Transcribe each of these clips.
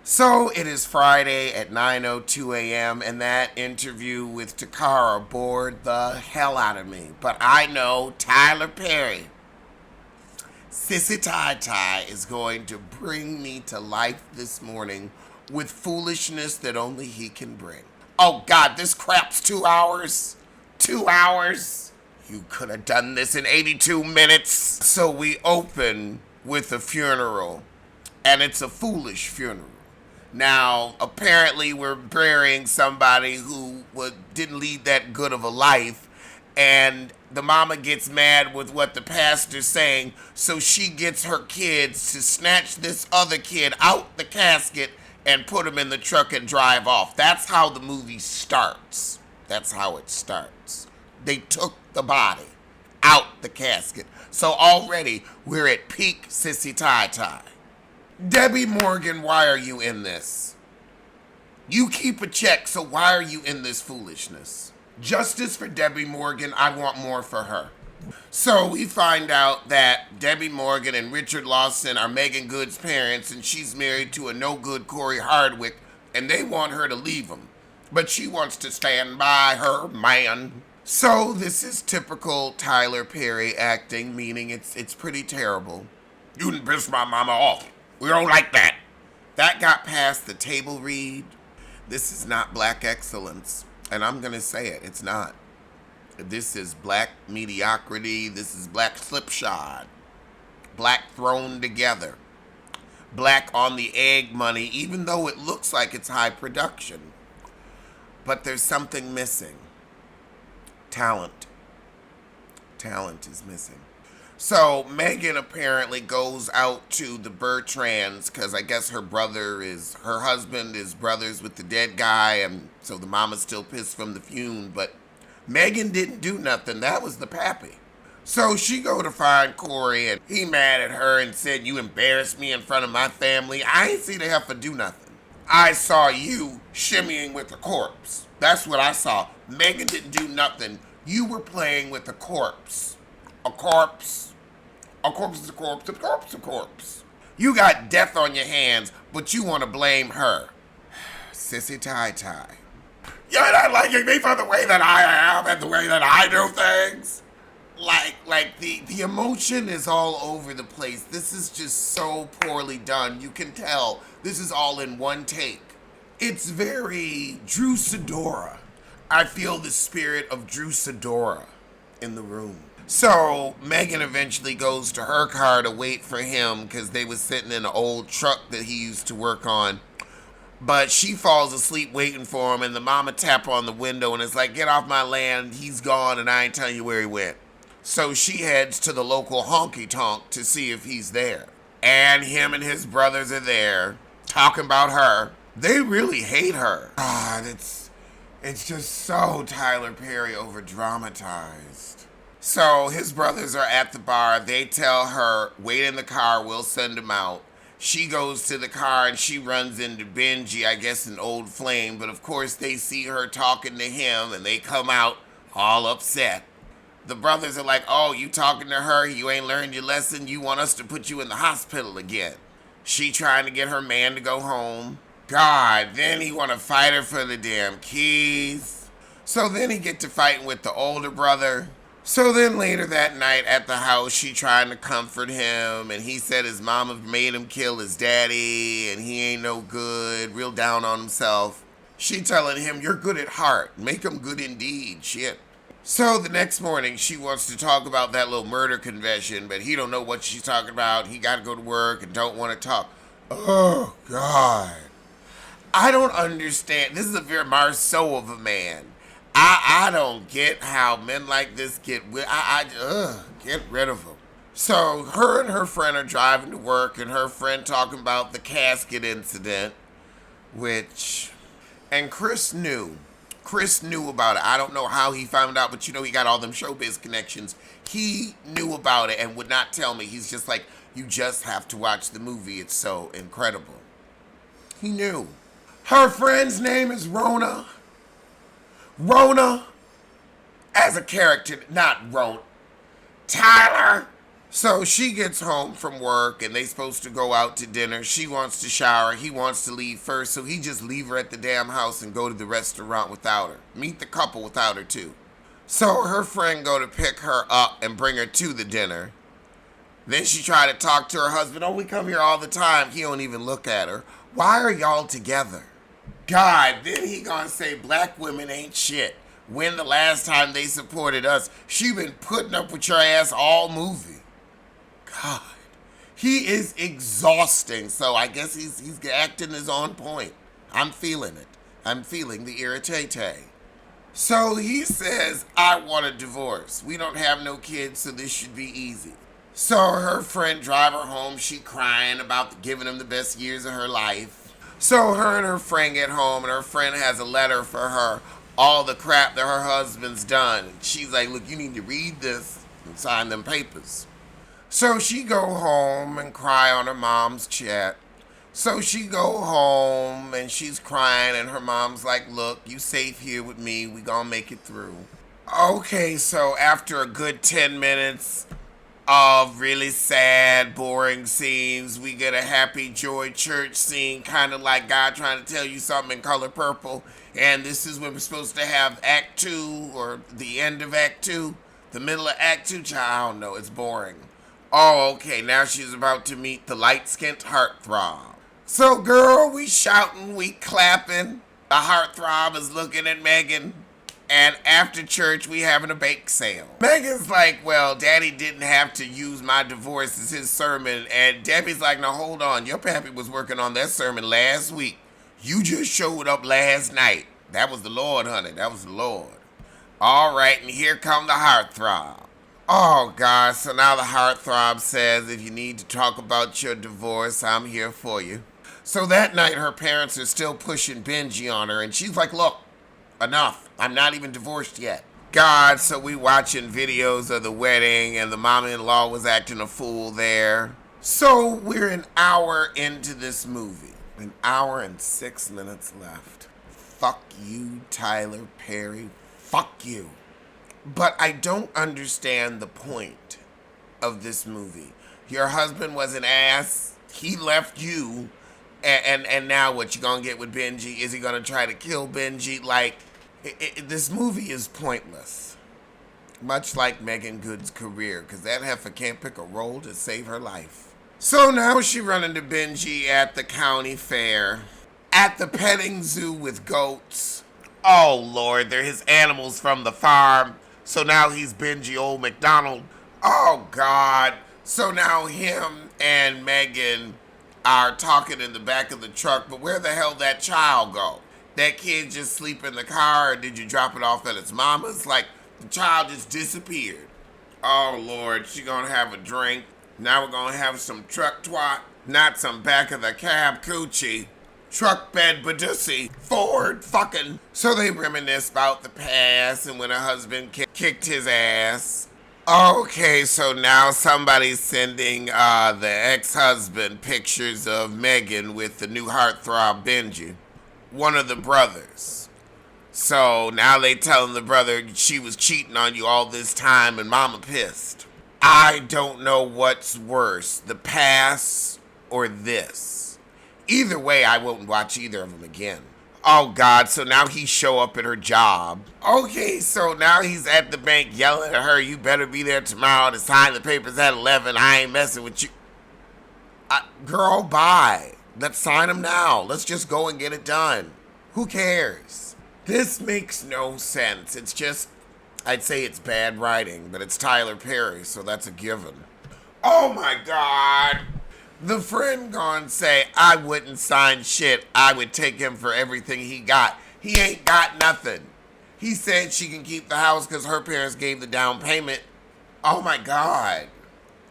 So it is Friday at 9:02 a.m. and that interview with Takara bored the hell out of me. But I know Tyler Perry, Sissy Tai Tai, is going to bring me to life this morning with foolishness that only he can bring. Oh God, this crap's 2 hours. 2 hours. You could have done this in 82 minutes. So we open with a funeral, and it's a foolish funeral. Now, apparently, we're burying somebody who didn't lead that good of a life, and the mama gets mad with what the pastor's saying, so she gets her kids to snatch this other kid out the casket and put him in the truck and drive off. That's how the movie starts. That's how it starts. They took the body out the casket. So already, we're at peak Sissy Tai Tai. Debbie Morgan, why are you in this? You keep a check, so why are you in this foolishness? Justice for Debbie Morgan, I want more for her. So we find out that Debbie Morgan and Richard Lawson are Megan Good's parents, and she's married to a no-good Corey Hardwick, and they want her to leave him. But she wants to stand by her man. So this is typical Tyler Perry acting, meaning it's pretty terrible. You done pissed my mama off. We don't like that. That got past the table read. This is not black excellence. And I'm going to say it. It's not. This is black mediocrity. This is black slipshod. Black thrown together. Black on the egg money, even though it looks like it's high production. But there's something missing. Talent. Talent is missing. So Megan apparently goes out to the Bertrands because I guess her husband is brothers with the dead guy, and so the mama's still pissed from the fume, but Megan didn't do nothing. That was the pappy. So she go to find Corey, and he mad at her and said, you embarrassed me in front of my family. I ain't see the heifer do nothing. I saw you shimmying with a corpse. That's what I saw. Megan didn't do nothing. You were playing with a corpse. A corpse. A corpse is a corpse, a corpse is a corpse. You got death on your hands, but you want to blame her. Sissy Tai Tai. You're not liking me for the way that I am and the way that I do things. Like the emotion is all over the place. This is just so poorly done. You can tell this is all in one take. It's very Drew Sidora. I feel the spirit of Drew Sidora in the room. So Megan eventually goes to her car to wait for him because they was sitting in an old truck that he used to work on. But she falls asleep waiting for him, and the mama tap on the window and is like, get off my land, he's gone and I ain't telling you where he went. So she heads to the local honky tonk to see if he's there. And him and his brothers are there talking about her. They really hate her. God, it's just so Tyler Perry over dramatized. So his brothers are at the bar. They tell her, wait in the car, we'll send him out. She goes to the car and she runs into Benji, I guess an old flame. But of course they see her talking to him and they come out all upset. The brothers are like, oh, you talking to her? You ain't learned your lesson? You want us to put you in the hospital again? She trying to get her man to go home. God, then he want to fight her for the damn keys. So then he get to fighting with the older brother. So then later that night at the house, she trying to comfort him, and he said his mama made him kill his daddy, and he ain't no good, real down on himself. She telling him, you're good at heart, make him good indeed, shit. So the next morning, she wants to talk about that little murder confession, but he don't know what she's talking about. He got to go to work and don't want to talk. Oh, God. I don't understand. This is a very Marceau of a man. I don't get how men like this get rid of them. So her and her friend are driving to work, and her friend talking about the casket incident, and Chris knew about it. I don't know how he found out, but he got all them showbiz connections. He knew about it and would not tell me. He's just like, you just have to watch the movie. It's so incredible. He knew. Her friend's name is Rona. Rona, as a character, not Rona. Tyler, So she gets home from work and they supposed to go out to dinner. She wants to shower. He wants to leave first. So he just leave her at the damn house and go to the restaurant without her. Meet the couple without her too. So her friend go to pick her up and bring her to the dinner. Then she try to talk to her husband. Oh, we come here all the time. He don't even look at her. Why are y'all together? God, then he gonna say black women ain't shit. When the last time they supported us? She been putting up with your ass all movie. God, he is exhausting. So I guess he's acting is on point. I'm feeling it. I'm feeling the irritate. So he says, I want a divorce. We don't have no kids, so this should be easy. So her friend drive her home. She crying about giving him the best years of her life. So her and her friend get home, and her friend has a letter for her. All the crap that her husband's done. She's like, look, you need to read this and sign them papers. So she go home and cry on her mom's chat. So she go home and she's crying and her mom's like, look, you safe here with me. We gonna make it through. Okay, so after a good 10 minutes of really sad, boring scenes, we get a happy joy church scene, kind of like God trying to tell you something in color purple. And this is when we're supposed to have Act 2 or the end of Act 2, the middle of Act 2. I don't know, it's boring. Oh, okay, now she's about to meet the light-skinned heartthrob. So, girl, we shouting, we clapping. The heartthrob is looking at Megan. And after church, we having a bake sale. Megan's like, well, Daddy didn't have to use my divorce as his sermon. And Debbie's like, no, hold on. Your pappy was working on that sermon last week. You just showed up last night. That was the Lord, honey. That was the Lord. All right, and here come the heartthrob. Oh, God, so now the heartthrob says, if you need to talk about your divorce, I'm here for you. So that night, her parents are still pushing Benji on her, and she's like, look, enough. I'm not even divorced yet. God, so we watching videos of the wedding, and the mama-in-law was acting a fool there. So we're an hour into this movie. An hour and 6 minutes left. Fuck you, Tyler Perry. Fuck you. But I don't understand the point of this movie. Your husband was an ass. He left you. And now what you gonna get with Benji? Is he gonna try to kill Benji? Like, this movie is pointless. Much like Megan Good's career, because that heifer can't pick a role to save her life. So now she run into Benji at the county fair. At the petting zoo with goats. Oh, Lord, they're his animals from the farm. So now he's Benji Old McDonald. Oh, God. So now him and Megan are talking in the back of the truck, but where the hell that child go? That kid just sleep in the car, or did you drop it off at its mama's? Like, the child just disappeared. Oh, Lord, she gonna have a drink. Now we're gonna have some truck twat, not some back of the cab coochie. Truck bed Badussy, Ford fucking. So they reminisce about the past and when her husband kicked his ass. Okay, so now somebody's sending the ex-husband pictures of Megan with the new heartthrob Benji, one of the brothers. So now they telling the brother she was cheating on you all this time and mama pissed. I don't know what's worse, the past or this. Either way, I won't watch either of them again. Oh, God, so now he show up at her job. Okay, so now he's at the bank yelling at her, you better be there tomorrow to sign the papers at 11. I ain't messing with you. Girl, bye. Let's sign them now. Let's just go and get it done. Who cares? This makes no sense. It's just, I'd say it's bad writing, but it's Tyler Perry, so that's a given. Oh, my God. The friend gonna say, I wouldn't sign shit. I would take him for everything he got. He ain't got nothing. He said she can keep the house because her parents gave the down payment. Oh my God.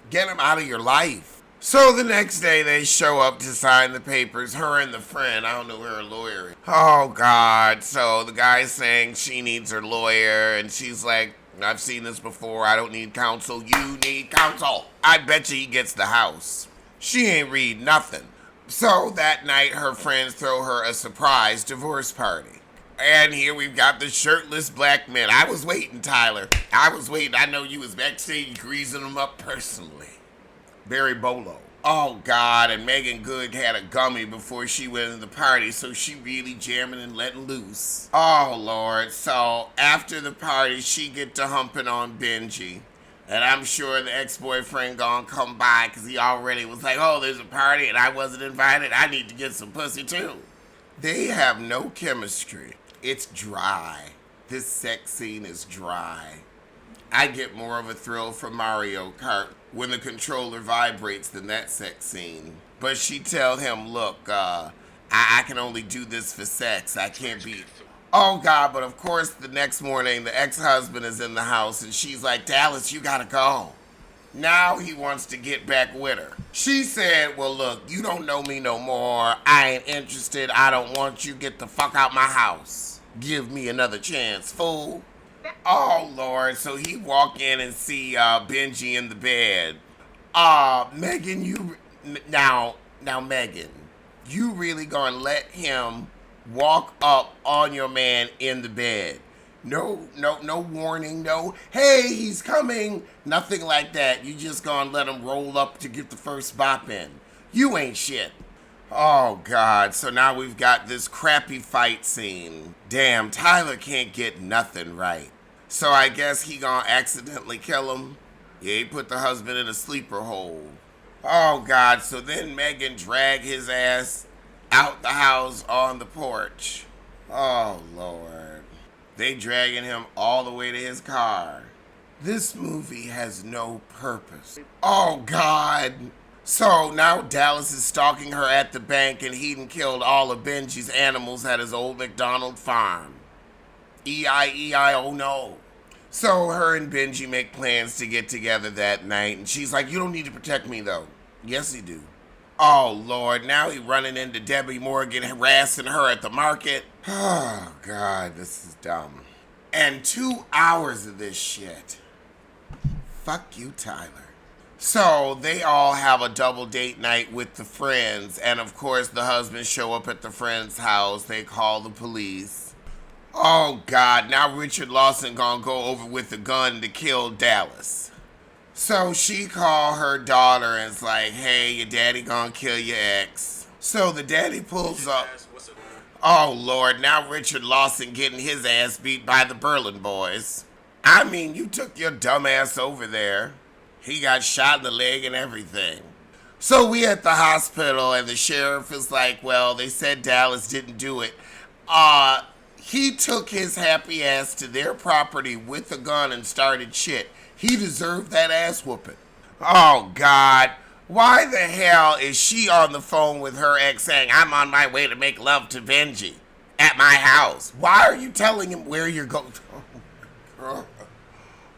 Get him out of your life. So the next day they show up to sign the papers. Her and the friend. I don't know where her lawyer is. Oh God. So the guy's saying she needs her lawyer. And she's like, I've seen this before. I don't need counsel. You need counsel. I bet you he gets the house. She ain't read nothing. So that night, her friends throw her a surprise divorce party. And here we've got the shirtless black men. I was waiting, Tyler. I was waiting. I know you was backstage greasing them up personally. Barry Bolo. Oh, God. And Megan Good had a gummy before she went to the party, so she really jamming and letting loose. Oh, Lord. So after the party, she get to humping on Benji. And I'm sure the ex-boyfriend gonna come by because he already was like, oh, there's a party and I wasn't invited. I need to get some pussy, too. They have no chemistry. It's dry. This sex scene is dry. I get more of a thrill from Mario Kart when the controller vibrates than that sex scene. But she tell him, look, I can only do this for sex. I can't be... Oh, God, but of course the next morning the ex-husband is in the house and she's like, Dallas, you gotta go. Now he wants to get back with her. She said, well, look, you don't know me no more. I ain't interested. I don't want you. Get the fuck out my house. Give me another chance, fool. Oh, Lord. So he walk in and see Benji in the bed. Megan, Now, Megan, you really gonna let him walk up on your man in the bed? No warning, no, hey, he's coming, nothing like that. You just gonna let him roll up to get the first bop in. You ain't shit. Oh, God, so now we've got this crappy fight scene. Damn, Tyler can't get nothing right. So I guess he gonna accidentally kill him. Yeah, he put the husband in a sleeper hold. Oh, God, so then Megan drag his ass out the house on the porch. Oh, Lord. They dragging him all the way to his car. This movie has no purpose. Oh, God. So now Dallas is stalking her at the bank and he done killed all of Benji's animals at his old McDonald farm. E-I-E-I, oh no. So her and Benji make plans to get together that night and she's like, you don't need to protect me though. Yes, he do. Oh, Lord, now he running into Debbie Morgan, harassing her at the market. Oh, God, this is dumb. And 2 hours of this shit. Fuck you, Tyler. So they all have a double date night with the friends. And, of course, the husbands show up at the friend's house. They call the police. Oh, God, now Richard Lawson gonna go over with a gun to kill Dallas. So she called her daughter and is like, hey, your daddy gonna kill your ex. So the daddy pulls up. Oh, Lord, now Richard Lawson getting his ass beat by the Berlin boys. I mean, you took your dumb ass over there. He got shot in the leg and everything. So we at the hospital and the sheriff is like, well, they said Dallas didn't do it. He took his happy ass to their property with a gun and started shit. He deserved that ass whooping. Oh, God. Why the hell is she on the phone with her ex saying, I'm on my way to make love to Benji at my house? Why are you telling him where you're going?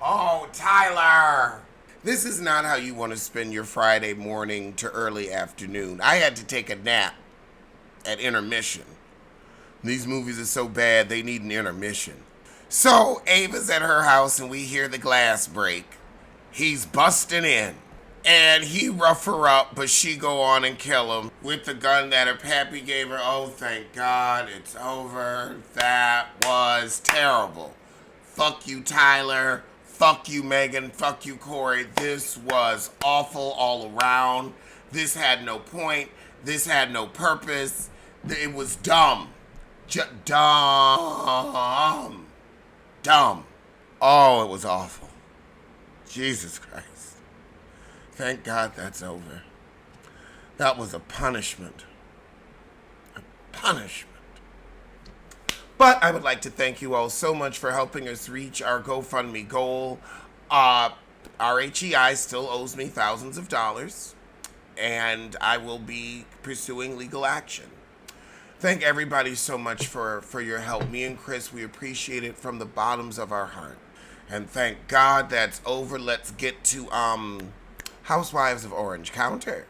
Oh, Tyler. This is not how you want to spend your Friday morning to early afternoon. I had to take a nap at intermission. These movies are so bad, they need an intermission. So Ava's at her house and we hear the glass break. He's busting in. And he rough her up, but she go on and kill him with the gun that her pappy gave her. Oh, thank God, it's over. That was terrible. Fuck you, Tyler. Fuck you, Megan. Fuck you, Corey. This was awful all around. This had no point. This had no purpose. It was dumb. Dumb. Dumb. Oh, it was awful. Jesus Christ. Thank God that's over. That was a punishment. A punishment. But I would like to thank you all so much for helping us reach our GoFundMe goal. RHEI still owes me thousands of dollars, and I will be pursuing legal action. Thank everybody so much for your help. Me and Chris, we appreciate it from the bottoms of our heart. And thank God that's over. Let's get to Housewives of Orange County.